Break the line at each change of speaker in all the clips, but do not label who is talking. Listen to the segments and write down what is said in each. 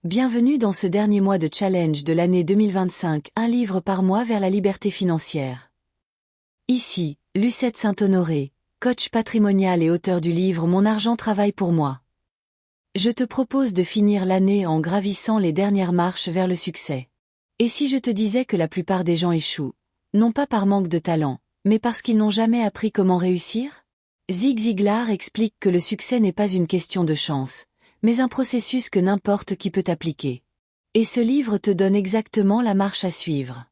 Bienvenue dans ce dernier mois de challenge de l'année 2025, un livre par mois vers la liberté financière. Ici, Lucette Saint-Honoré, coach patrimonial et auteur du livre Mon argent travaille pour moi. Je te propose de finir l'année en gravissant les dernières marches vers le succès. Et si je te disais que la plupart des gens échouent, non pas par manque de talent, mais parce qu'ils n'ont jamais appris comment réussir? Zig Ziglar explique que le succès n'est pas une question de chance, mais un processus que n'importe qui peut appliquer. Et ce livre te donne exactement la marche à suivre.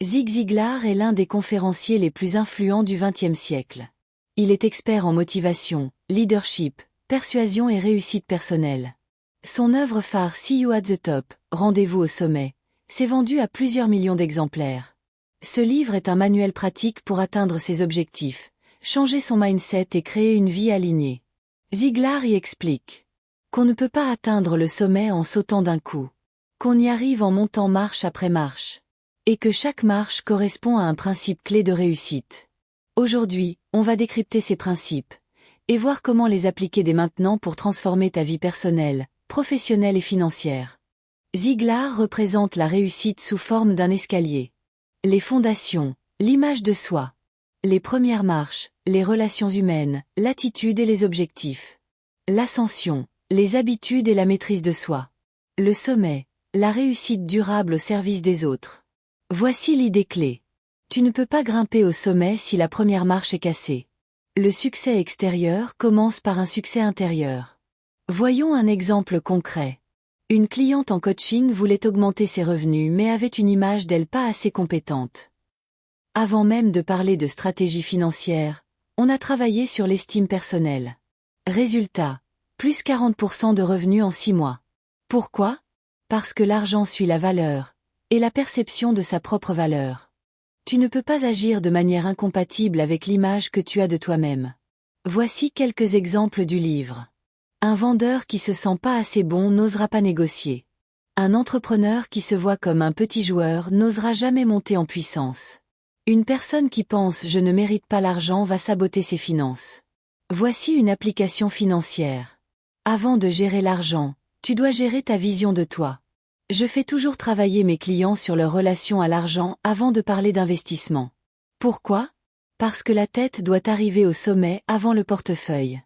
Zig Ziglar est l'un des conférenciers les plus influents du XXe siècle. Il est expert en motivation, leadership, persuasion et réussite personnelle. Son œuvre phare See You at the Top, Rendez-vous au sommet, s'est vendue à plusieurs millions d'exemplaires. Ce livre est un manuel pratique pour atteindre ses objectifs, changer son mindset et créer une vie alignée. Ziglar y explique qu'on ne peut pas atteindre le sommet en sautant d'un coup, qu'on y arrive en montant marche après marche, et que chaque marche correspond à un principe clé de réussite. Aujourd'hui, on va décrypter ces principes, et voir comment les appliquer dès maintenant pour transformer ta vie personnelle, professionnelle et financière. Ziglar représente la réussite sous forme d'un escalier. Les fondations, l'image de soi. Les premières marches, les relations humaines, l'attitude et les objectifs. L'ascension, les habitudes et la maîtrise de soi. Le sommet, la réussite durable au service des autres. Voici l'idée clé. Tu ne peux pas grimper au sommet si la première marche est cassée. Le succès extérieur commence par un succès intérieur. Voyons un exemple concret. Une cliente en coaching voulait augmenter ses revenus mais avait une image d'elle pas assez compétente. Avant même de parler de stratégie financière, on a travaillé sur l'estime personnelle. Résultat, plus 40% de revenus en 6 mois. Pourquoi? Parce que l'argent suit la valeur, et la perception de sa propre valeur. Tu ne peux pas agir de manière incompatible avec l'image que tu as de toi-même. Voici quelques exemples du livre. Un vendeur qui se sent pas assez bon n'osera pas négocier. Un entrepreneur qui se voit comme un petit joueur n'osera jamais monter en puissance. Une personne qui pense « je ne mérite pas l'argent » va saboter ses finances. Voici une application financière. Avant de gérer l'argent, tu dois gérer ta vision de toi. Je fais toujours travailler mes clients sur leur relation à l'argent avant de parler d'investissement. Pourquoi? Parce que la tête doit arriver au sommet avant le portefeuille.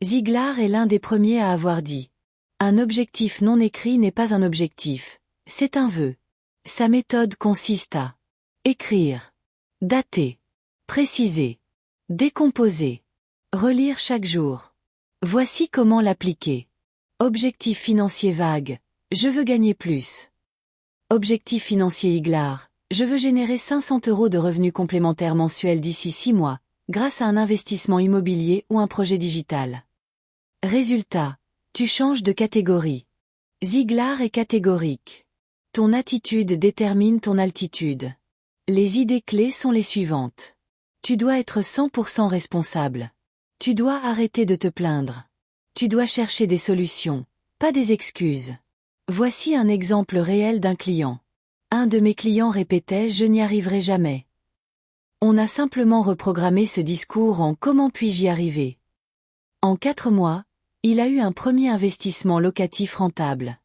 Ziglar est l'un des premiers à avoir dit « Un objectif non écrit n'est pas un objectif, c'est un vœu ». Sa méthode consiste à écrire, dater, préciser, décomposer, relire chaque jour. Voici comment l'appliquer. Objectif financier vague, je veux gagner plus. Objectif financier Ziglar, je veux générer 500 € de revenus complémentaires mensuels d'ici 6 mois, grâce à un investissement immobilier ou un projet digital. Résultat, tu changes de catégorie. Ziglar est catégorique. Ton attitude détermine ton altitude. Les idées clés sont les suivantes. Tu dois être 100% responsable. Tu dois arrêter de te plaindre. Tu dois chercher des solutions, pas des excuses. Voici un exemple réel d'un client. Un de mes clients répétait « Je n'y arriverai jamais ». On a simplement reprogrammé ce discours en « Comment puis-je y arriver ?» En 4 mois, il a eu un premier investissement locatif rentable.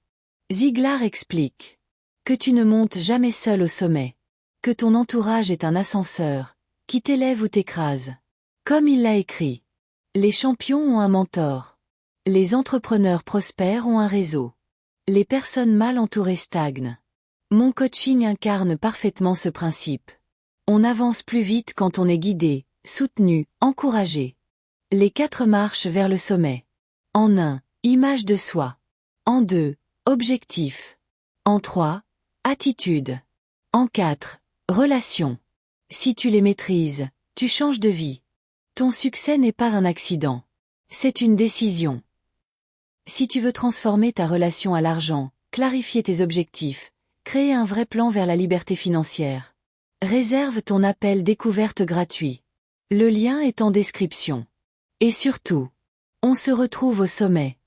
Ziglar explique que tu ne montes jamais seul au sommet, que ton entourage est un ascenseur, qui t'élève ou t'écrase. Comme il l'a écrit, les champions ont un mentor. Les entrepreneurs prospères ont un réseau. Les personnes mal entourées stagnent. Mon coaching incarne parfaitement ce principe. On avance plus vite quand on est guidé, soutenu, encouragé. Les 4 marches vers le sommet. En 1, image de soi. En 2, objectif. En 3, attitude. En 4, relation. Si tu les maîtrises, tu changes de vie. Ton succès n'est pas un accident. C'est une décision. Si tu veux transformer ta relation à l'argent, clarifier tes objectifs, créer un vrai plan vers la liberté financière, réserve ton appel découverte gratuit. Le lien est en description. Et surtout, on se retrouve au sommet.